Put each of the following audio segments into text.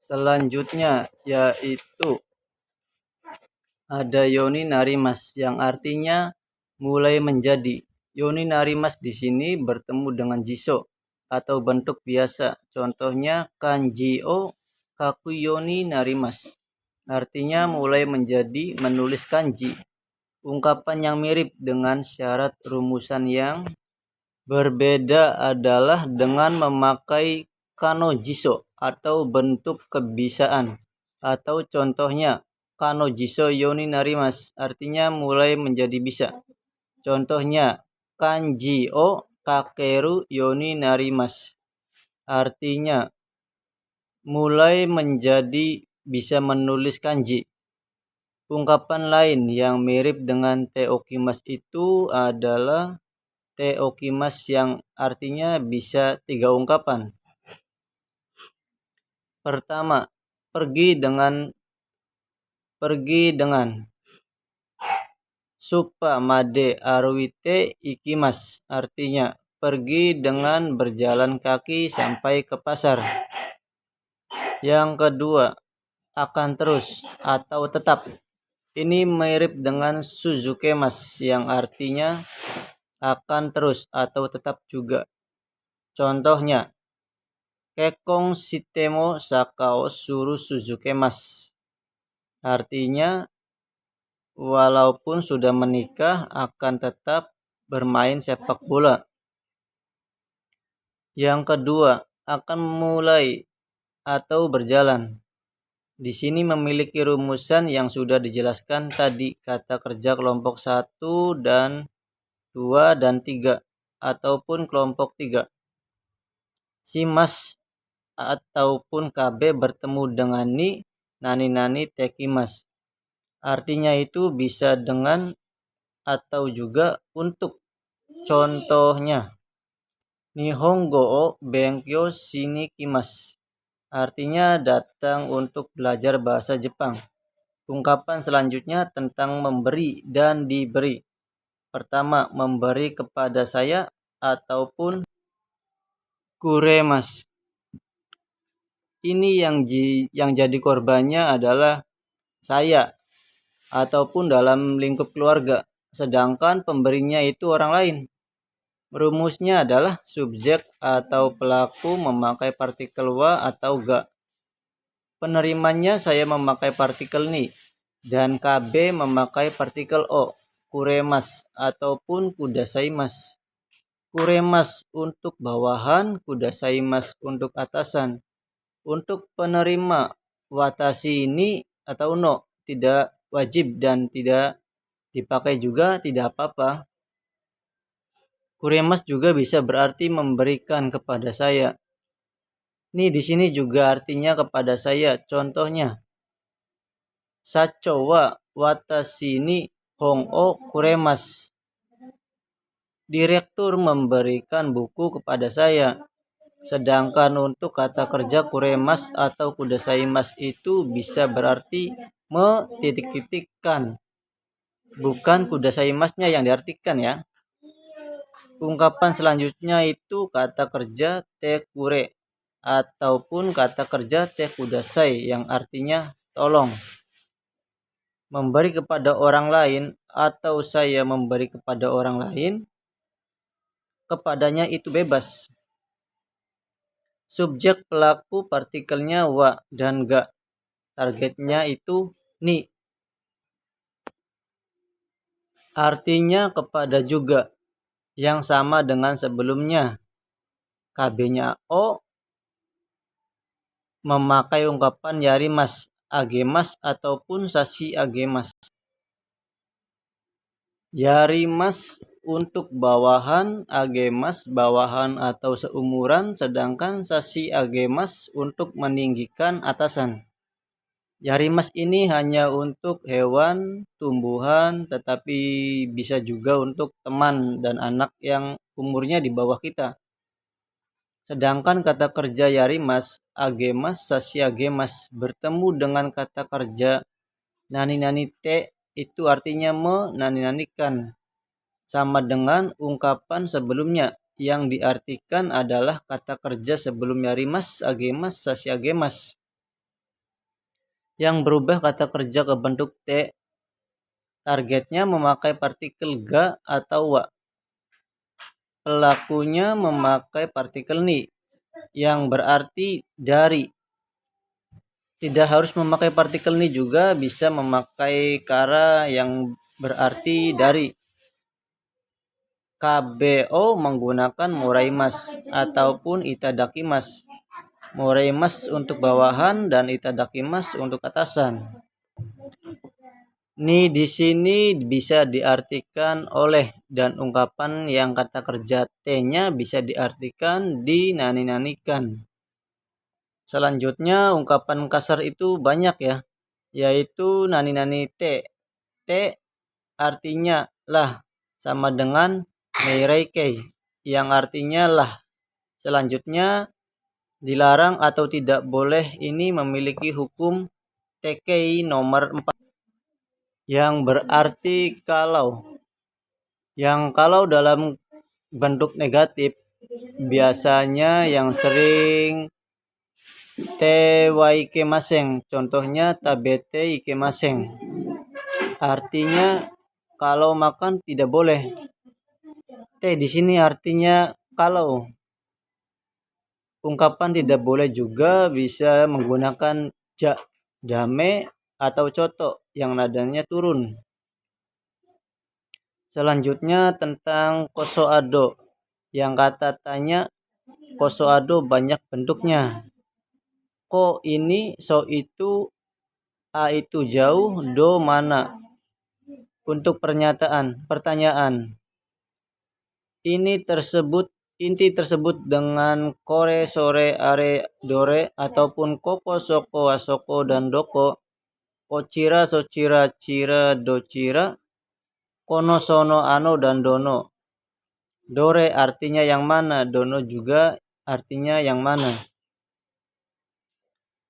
Selanjutnya yaitu ada yoni narimas yang artinya mulai menjadi. Yoni narimas di sini bertemu dengan jiso atau bentuk biasa. Contohnya kanji o kaku yoni narimas. Artinya mulai menjadi menulis kanji. Ungkapan yang mirip dengan syarat rumusan yang berbeda adalah dengan memakai kano jiso atau bentuk kebiasaan. Atau contohnya kano jiso yoni narimas, artinya mulai menjadi bisa. Contohnya kanji o kakeru yoni narimas, artinya mulai menjadi bisa menulis kanji. Ungkapan lain yang mirip dengan teokimas itu adalah teokimas yang artinya bisa 3 ungkapan. Pertama, pergi dengan Suppa made arwite ikimas, artinya pergi dengan berjalan kaki sampai ke pasar. Yang kedua, akan terus atau tetap. Ini mirip dengan suzukemas yang artinya akan terus atau tetap juga. Contohnya, kekong shitemo sakao suru suzukemas. Artinya walaupun sudah menikah akan tetap bermain sepak bola. Yang kedua, akan mulai atau berjalan. Di sini memiliki rumusan yang sudah dijelaskan tadi, kata kerja kelompok 1 dan 2 dan 3 ataupun kelompok 3. Shimas ataupun KB bertemu dengan ni, nani tekimas. Artinya itu bisa dengan atau juga untuk. Contohnya, Nihongo o benkyou shinikimasu. Artinya datang untuk belajar bahasa Jepang. Ungkapan selanjutnya tentang memberi dan diberi. Pertama, memberi kepada saya ataupun kuremas. Ini yang jadi korbannya adalah saya ataupun dalam lingkup keluarga, sedangkan pemberinya itu orang lain. Rumusnya adalah subjek atau pelaku memakai partikel wa atau ga. Penerimanya saya memakai partikel ni dan KB memakai partikel o, kuremas ataupun kudasaimasu. Kuremas untuk bawahan, kudasaimasu untuk atasan. Untuk penerima watashi ini atau no tidak wajib dan tidak dipakai juga tidak apa-apa. Kuremas juga bisa berarti memberikan kepada saya. Nih di sini juga artinya kepada saya. Contohnya, Sacho wa watashi ni hon o kuremas. Direktur memberikan buku kepada saya. Sedangkan untuk kata kerja kuremas atau kudasaimasu itu bisa berarti titik-titikkan. Bukan kudasaimasnya yang diartikan ya. Ungkapan selanjutnya itu kata kerja tekure ataupun kata kerja tekudasai yang artinya tolong. Memberi kepada orang lain atau saya memberi kepada orang lain, kepadanya itu bebas. Subjek pelaku partikelnya wa dan ga. Targetnya itu ni. Artinya kepada juga yang sama dengan sebelumnya. KB-nya o memakai ungkapan yarimas, agemas ataupun sashi agemas. Yarimas untuk bawahan, agemas bawahan atau seumuran, sedangkan sashi agemas untuk meninggikan atasan. Yarimas ini hanya untuk hewan, tumbuhan, tetapi bisa juga untuk teman dan anak yang umurnya di bawah kita. Sedangkan kata kerja yarimas, agemas, sashi agemas bertemu dengan kata kerja nani te itu artinya menani-nanikan. Sama dengan ungkapan sebelumnya yang diartikan adalah kata kerja sebelum yarimas, agemas, sashi agemas. Yang berubah kata kerja ke bentuk T, targetnya memakai partikel ga atau wa. Pelakunya memakai partikel ni, yang berarti dari. Tidak harus memakai partikel ni juga, bisa memakai kara yang berarti dari. KBO menggunakan moraimas ataupun itadakimas. Moraimas untuk bawahan dan itadakimas untuk atasan. Ni di sini bisa diartikan oleh, dan ungkapan yang kata kerja T-nya bisa diartikan dinani-nanikan. Selanjutnya ungkapan kasar itu banyak ya, yaitu nani-nani T. T artinya lah, sama dengan meireikei yang artinya lah. Selanjutnya dilarang atau tidak boleh ini memiliki hukum TKI nomor 4 yang berarti kalau. Yang kalau dalam bentuk negatif biasanya yang sering te wa ikemaseng, contohnya tabete ikemaseng. Artinya kalau makan tidak boleh. Te di sini artinya kalau. Ungkapan tidak boleh juga bisa menggunakan ja, dame, atau coto yang nadanya turun. Selanjutnya tentang kosoado. Yang kata tanya, kosoado banyak bentuknya. Ko ini, so itu, a itu jauh, do mana. Untuk pertanyaan. Inti tersebut dengan kore, sore, are, dore, ataupun koko, soko, asoko, dan doko. Kocira, socira, cira, docira. Kono, sono, ano, dan dono. Dore artinya yang mana, dono juga artinya yang mana.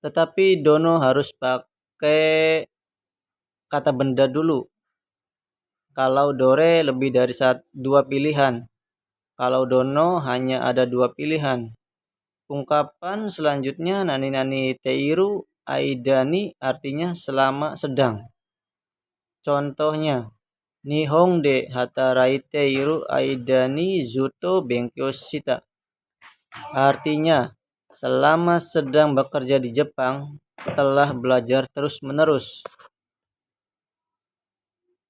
Tetapi dono harus pakai kata benda dulu. Kalau dore lebih dari dua pilihan. Kalau dono hanya ada dua pilihan. Ungkapan selanjutnya nani-nani teiru aidani artinya selama sedang. Contohnya, Nihong de hatarai teiru aidani zuto benkyou shita. Artinya, selama sedang bekerja di Jepang, telah belajar terus-menerus.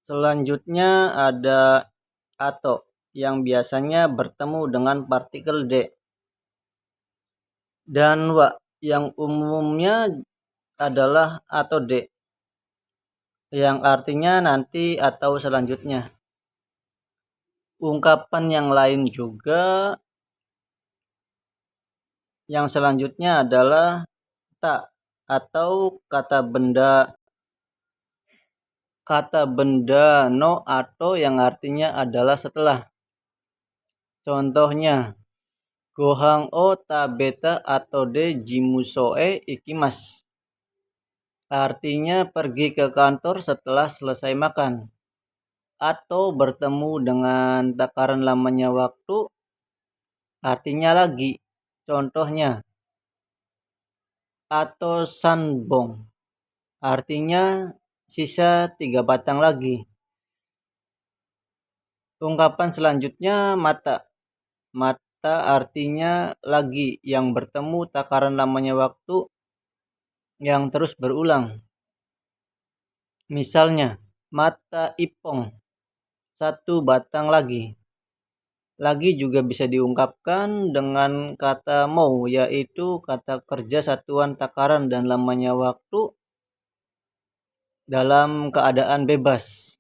Selanjutnya ada ato, yang biasanya bertemu dengan partikel D. Dan wa, yang umumnya adalah atau D, yang artinya nanti atau selanjutnya. Ungkapan yang lain juga yang selanjutnya adalah ta, atau kata benda no atau yang artinya adalah setelah. Contohnya, gohang o tabeta atau de jimusoe ikimas. Artinya pergi ke kantor setelah selesai makan. Atau bertemu dengan takaran lamanya waktu, artinya lagi. Contohnya, atau sanbong, artinya sisa 3 batang lagi. Ungkapan selanjutnya mata. Mata artinya lagi, yang bertemu takaran lamanya waktu yang terus berulang. Misalnya, mata ipong, 1 batang lagi. Lagi juga bisa diungkapkan dengan kata mau, yaitu kata kerja satuan takaran dan lamanya waktu dalam keadaan bebas.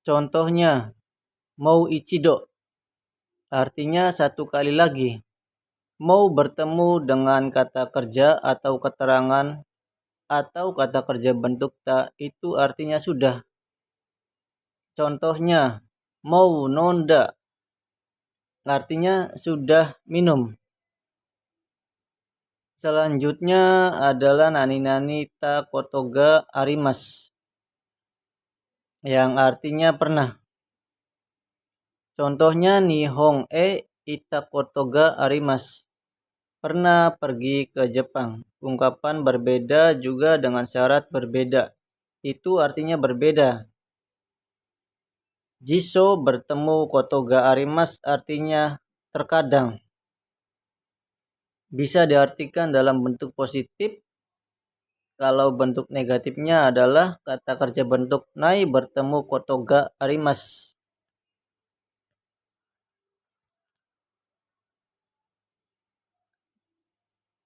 Contohnya, mau ichido, artinya 1 kali lagi. Mau bertemu dengan kata kerja atau keterangan atau kata kerja bentuk ta, itu artinya sudah. Contohnya, mau nonda, artinya sudah minum. Selanjutnya adalah nani-nani ta kotoga arimas, yang artinya pernah. Contohnya nihong e ita kotoga arimas. pernah pergi ke Jepang. Ungkapan berbeda juga dengan syarat berbeda. Itu artinya berbeda. Jiso bertemu kotoga arimas artinya terkadang. Bisa diartikan dalam bentuk positif. Kalau bentuk negatifnya adalah kata kerja bentuk nai bertemu kotoga arimas.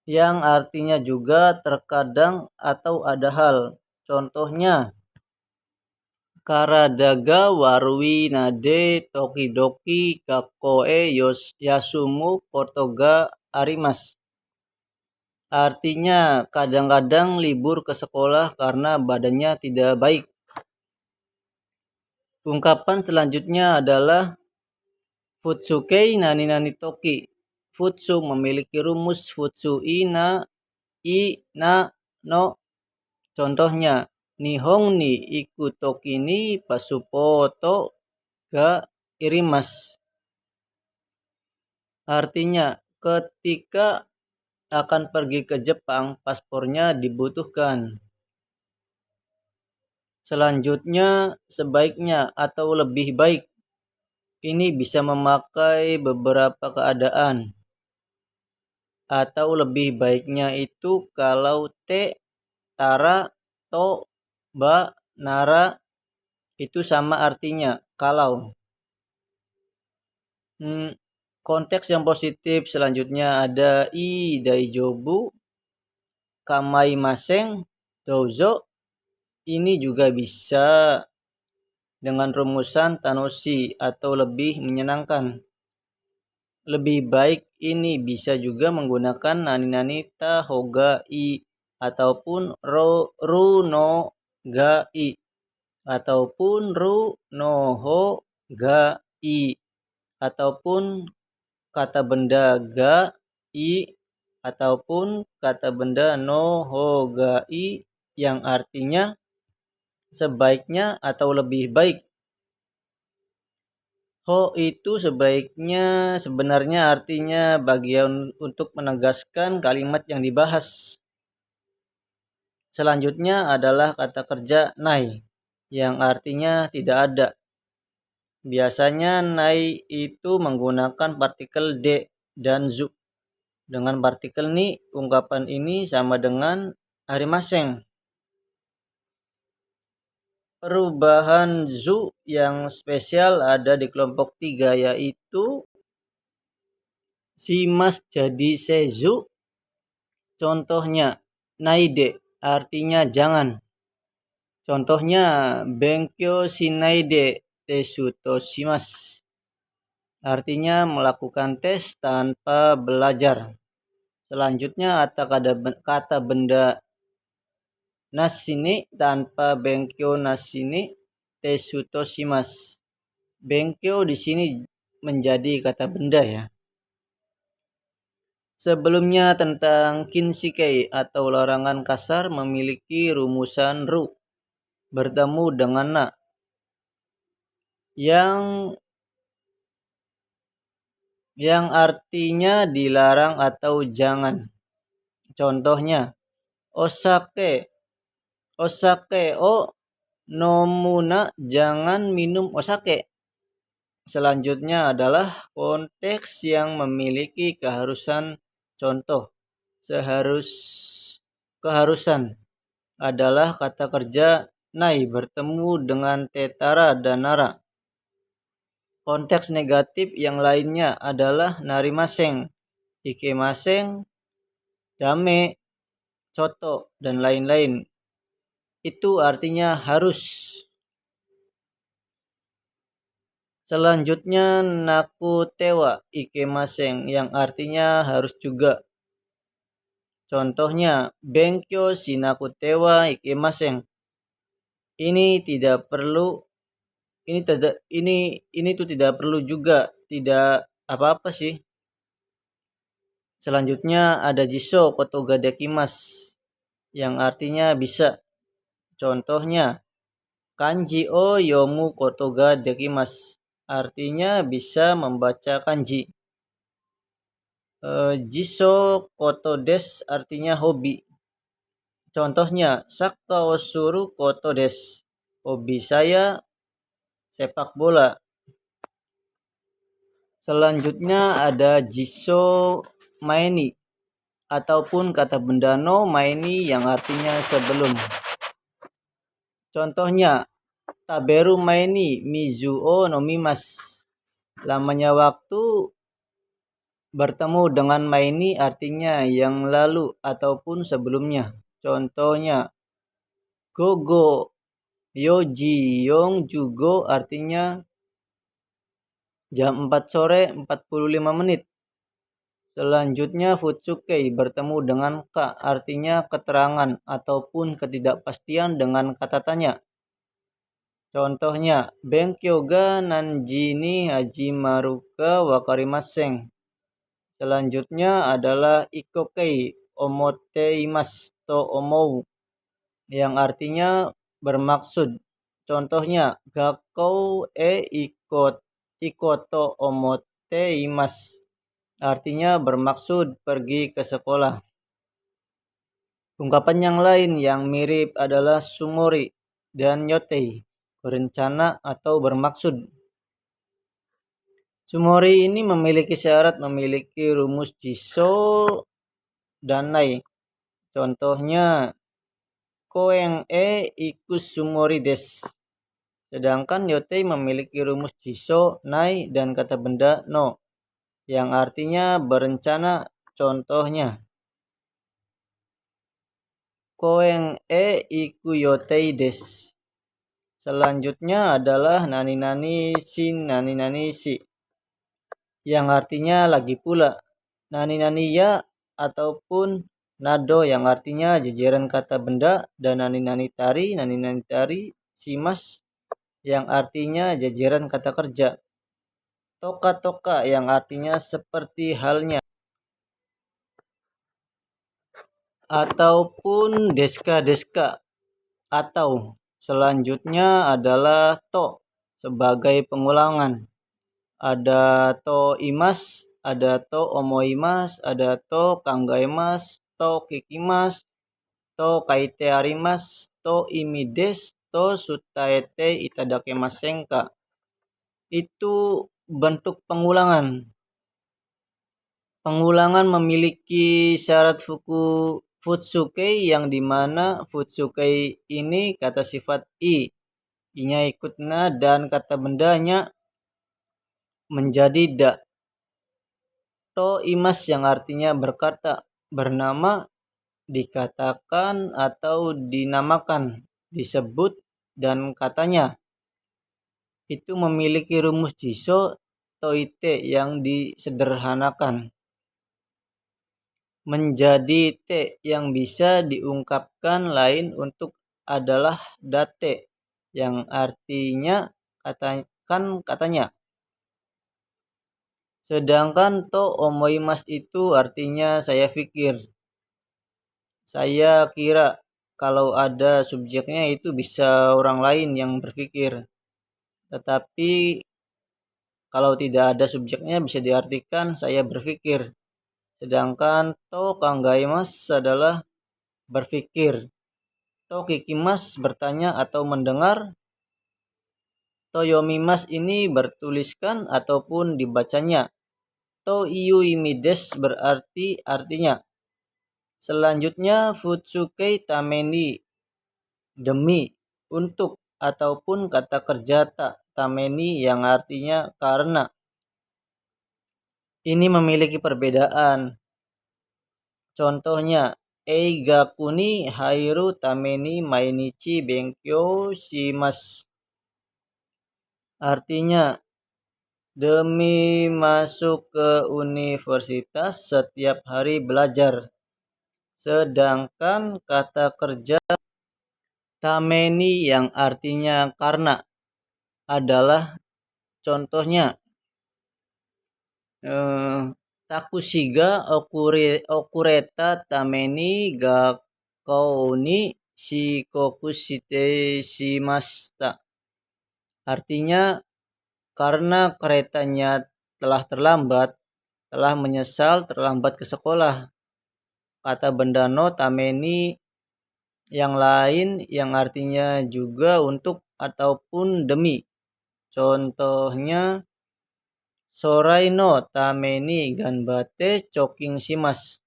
Yang artinya juga terkadang atau ada hal. Contohnya, karadaga warui nade tokidoki kakoe yasumu kotoga arimas. Artinya kadang-kadang libur ke sekolah karena badannya tidak baik. Ungkapan selanjutnya adalah futsukei nani nani toki. Futsu memiliki rumus futsu na no. Contohnya, nihong ni iku toki ni pasupoto ga irimas. Artinya ketika akan pergi ke Jepang, paspornya dibutuhkan. Selanjutnya, sebaiknya atau lebih baik. Ini bisa memakai beberapa keadaan. Atau lebih baiknya itu kalau tara, to, ba, nara itu sama artinya kalau. Konteks yang positif selanjutnya ada daijobu, kamaimasen, douzo. Ini juga bisa dengan rumusan tanoshi atau lebih menyenangkan. Lebih baik ini bisa juga menggunakan nani-nani ta hoga i ataupun ru no ga i ataupun ru no ho ga i ataupun kata benda ga i ataupun kata benda no ho ga i yang artinya sebaiknya atau lebih baik. Ho itu sebenarnya artinya bagian untuk menegaskan kalimat yang dibahas. Selanjutnya adalah kata kerja nai yang artinya tidak ada. Biasanya nai itu menggunakan partikel de dan zu. Dengan partikel ni, ungkapan ini sama dengan arimaseng. Perubahan zu yang spesial ada di kelompok 3 yaitu shimas jadi sezu. Contohnya naide artinya jangan. Contohnya benkyou shinaide tesu to shimasu. Artinya melakukan tes tanpa belajar. Selanjutnya kata benda nasini tanpa benkyou nasini tesu to shimasu. Benkyou di sini menjadi kata benda ya. Sebelumnya tentang kinshikei atau larangan kasar memiliki rumusan ru bertemu dengan na yang artinya dilarang atau jangan. Contohnya osake o nomuna jangan minum osake. Selanjutnya adalah konteks yang memiliki keharusan. Contoh keharusan adalah kata kerja nai bertemu dengan tetara dan nara. Konteks negatif yang lainnya adalah narimaseng, ikemaseng, dame, coto, dan lain-lain. Itu artinya harus. Selanjutnya nakutewa ikemaseng yang artinya harus juga. Contohnya benkyou shinakutewa ikemaseng. Ini tidak perlu juga, tidak apa-apa sih. Selanjutnya ada jiso kotoga dekimasu yang artinya bisa. Contohnya kanji o yomu kotoga dekimasu artinya bisa membaca kanji. Jiso koto des artinya hobi. Contohnya, Sakka osuru koto des. Hobi saya sepak bola. Selanjutnya ada jiso maini ataupun kata benda no maini yang artinya sebelum. Contohnya, taberu maini mizuo no mimas. Lamanya waktu bertemu dengan maini artinya yang lalu ataupun sebelumnya. Contohnya, gogo yoji yong jugo artinya jam 4 sore 45 menit. Selanjutnya futsukei bertemu dengan ka artinya keterangan ataupun ketidakpastian dengan kata tanya. Contohnya, Benkyo ga nanji ni hajimaru ka wakarimasen. Selanjutnya adalah ikokei omoteimasu to omou yang artinya bermaksud. Contohnya, Gakkou ikoto omoteimasu artinya bermaksud pergi ke sekolah. Ungkapan yang lain yang mirip adalah sumori dan yotei, berencana atau bermaksud. Sumori ini memiliki syarat memiliki rumus jiso dan nai. Contohnya, koeng ikus sumori des. Sedangkan yotei memiliki rumus jiso, nai, dan kata benda no, yang artinya berencana. Contohnya, koeng iku yotei des. Selanjutnya adalah nani-nani shin nani-nani shi, yang artinya lagi pula. Nani-nani ya ataupun nado yang artinya jajaran kata benda, dan nani-nani tari shimas yang artinya jajaran kata kerja. Toka-toka yang artinya seperti halnya, ataupun deska-deska atau. Selanjutnya adalah to sebagai pengulangan. Ada to imas, ada to omoimas, ada to kangaimas, to kikimas, to kaite arimas, to imides, to sutaete itadakemasen ka. Itu bentuk pengulangan. Pengulangan memiliki syarat futsukei yang dimana futsukei ini kata sifat i-nya ikut na dan kata bendanya menjadi da. To imas yang artinya berkata, bernama, dikatakan atau dinamakan, disebut, dan katanya. Itu memiliki rumus jiso toite yang disederhanakan menjadi te yang bisa diungkapkan lain untuk adalah date yang artinya katanya. Sedangkan to omoimas itu artinya saya pikir, saya kira. Kalau ada subjeknya itu bisa orang lain yang berpikir. Tetapi kalau tidak ada subjeknya bisa diartikan saya berpikir. Sedangkan to kangaimas adalah berpikir. To kikimas bertanya atau mendengar. To yomimas ini bertuliskan ataupun dibacanya. To iyu imides berarti artinya. Selanjutnya futsukei tameni demi, untuk, ataupun kata kerja tameni yang artinya karena. Ini memiliki perbedaan. Contohnya, eigaku ni hairu tameni mainichi benkyo shimasu. Artinya, demi masuk ke universitas setiap hari belajar. Sedangkan kata kerja tameni yang artinya karena adalah contohnya, takushiga okureta tameni gakkou ni shikoku shite shimashita. Artinya, karena keretanya telah terlambat, telah menyesal terlambat ke sekolah. Kata benda no tameni yang lain yang artinya juga untuk ataupun demi. Contohnya sorai no tameni ganbate choking shimasu.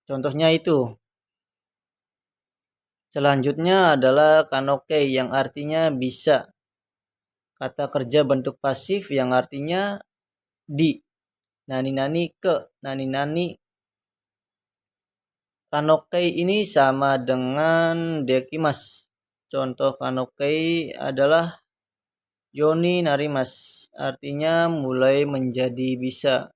Contohnya itu. Selanjutnya adalah kanoke yang artinya bisa. Kata kerja bentuk pasif yang artinya di. Nani-nani ke. Nani-nani. Kanoke ini sama dengan dekimasu. Contoh kanoke adalah yoni narimas. Artinya mulai menjadi bisa.